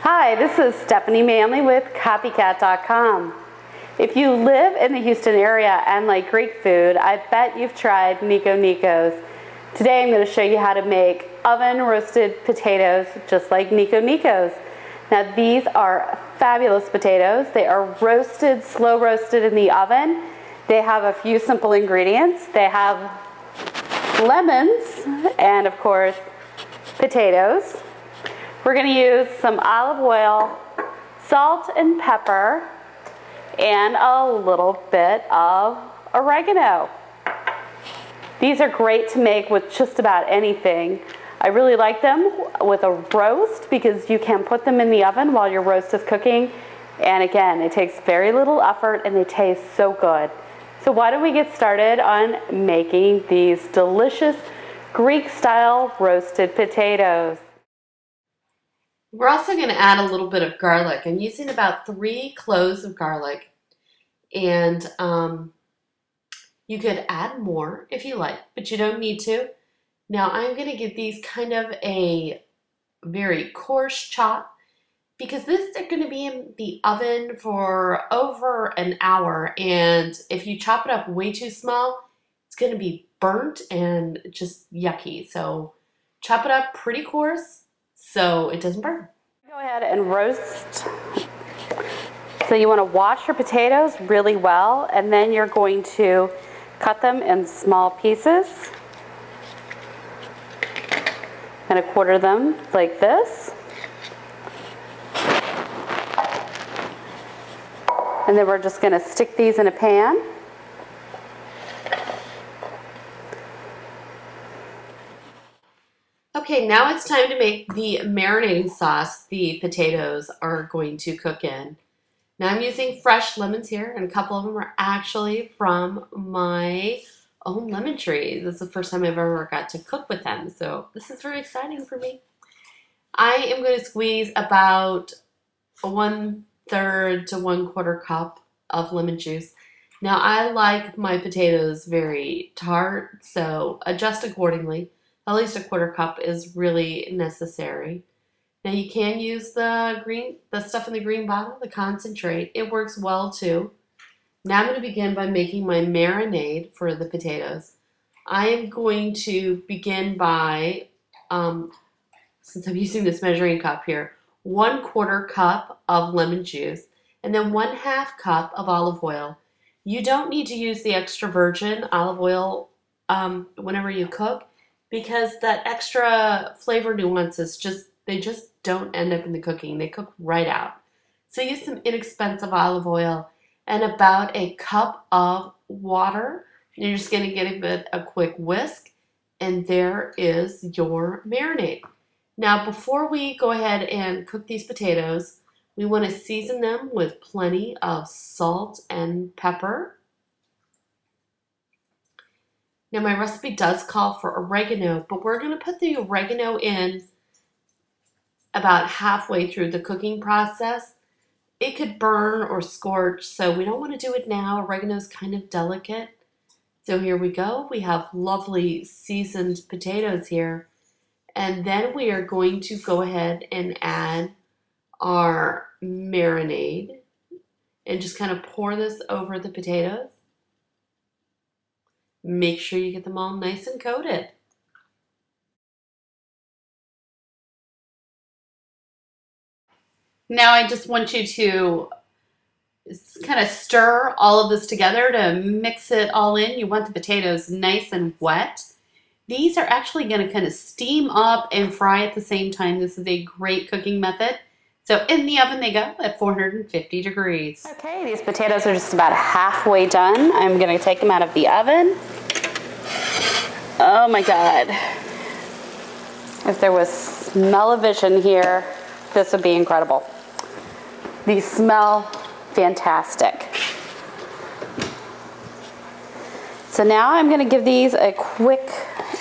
Hi, this is Stephanie Manley with Copycat.com. If you live in the Houston area and like Greek food, I bet you've tried Nico Nico's. Today I'm going to show you how to make oven roasted potatoes just like Nico Nico's. Now these are fabulous potatoes. They are roasted, slow roasted in the oven. They have a few simple ingredients. They have lemons and of course potatoes. We're going to use some olive oil, salt and pepper, and a little bit of oregano. These are great to make with just about anything. I really like them with a roast because you can put them in the oven while your roast is cooking. And again, it takes very little effort and they taste so good. So why don't we get started on making these delicious Greek-style roasted potatoes. We're also going to add a little bit of garlic. I'm using about 3 cloves of garlic, and you could add more if you like, but you don't need to. Now I'm going to give these kind of a very coarse chop because this is going to be in the oven for over an hour, and if you chop it up way too small, it's going to be burnt and just yucky. So chop it up pretty coarse so it doesn't burn. Go ahead and roast. So you want to wash your potatoes really well, and then you're going to cut them in small pieces. And a quarter them like this. And then we're just going to stick these in a pan. Okay, now it's time to make the marinating sauce the potatoes are going to cook in. Now I'm using fresh lemons here, and a couple of them are actually from my own lemon tree. This is the first time I've ever got to cook with them, so this is very exciting for me. I am going to squeeze about 1/3 to 1/4 cup of lemon juice. Now I like my potatoes very tart, so adjust accordingly. At least a 1/4 cup is really necessary. Now you can use the stuff in the green bottle, the concentrate. It works well too. Now I'm going to begin by making my marinade for the potatoes. I am going to begin by, since I'm using this measuring cup here, 1/4 cup of lemon juice and then 1/2 cup of olive oil. You don't need to use the extra virgin olive oil whenever you cook, because that extra flavor nuances they just don't end up in the cooking. They cook right out. So use some inexpensive olive oil and about a cup of water. You're just going to give it a quick whisk, and there is your marinade. Now before we go ahead and cook these potatoes, we want to season them with plenty of salt and pepper. Now my recipe does call for oregano, but we're going to put the oregano in about halfway through the cooking process. It could burn or scorch, so we don't want to do it now. Oregano is kind of delicate. So here we go. We have lovely seasoned potatoes here. And then we are going to go ahead and add our marinade and just kind of pour this over the potatoes. Make sure you get them all nice and coated. Now I just want you to kind of stir all of this together to mix it all in. You want the potatoes nice and wet. These are actually going to kind of steam up and fry at the same time. This is a great cooking method. So in the oven they go at 450 degrees. Okay, these potatoes are just about halfway done. I'm going to take them out of the oven. Oh my God. If there was smell-o-vision here, this would be incredible. These smell fantastic. So now I'm going to give these a quick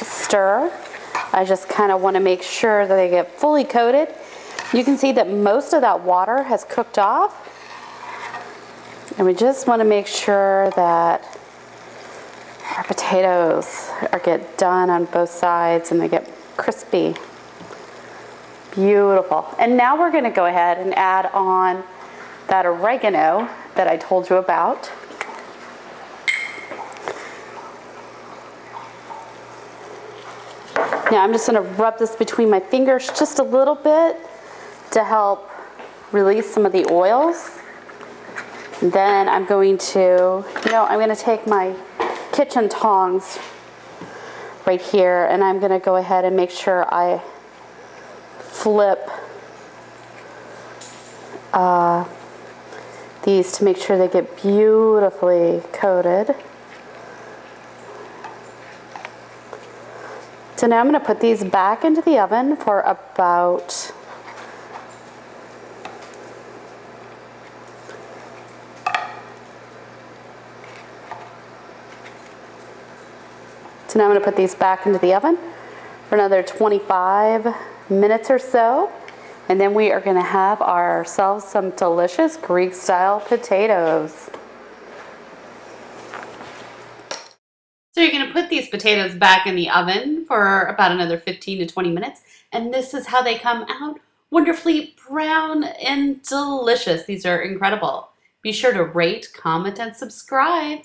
stir. I just kind of want to make sure that they get fully coated. You can see that most of that water has cooked off. And we just want to make sure that our potatoes get done on both sides and they get crispy. Beautiful. And now we're gonna go ahead and add on that oregano that I told you about. Now I'm just gonna rub this between my fingers just a little bit to help release some of the oils. And then I'm going to, I'm gonna take my kitchen tongs right here and I'm gonna go ahead and make sure I flip these to make sure they get beautifully coated. So now I'm going to put these back into the oven for about So now I'm going to put these back into the oven for another 25 minutes or so. And then we are going to have ourselves some delicious Greek-style potatoes. So you're going to put these potatoes back in the oven for about another 15 to 20 minutes. And this is how they come out. Wonderfully brown and delicious. These are incredible. Be sure to rate, comment, and subscribe.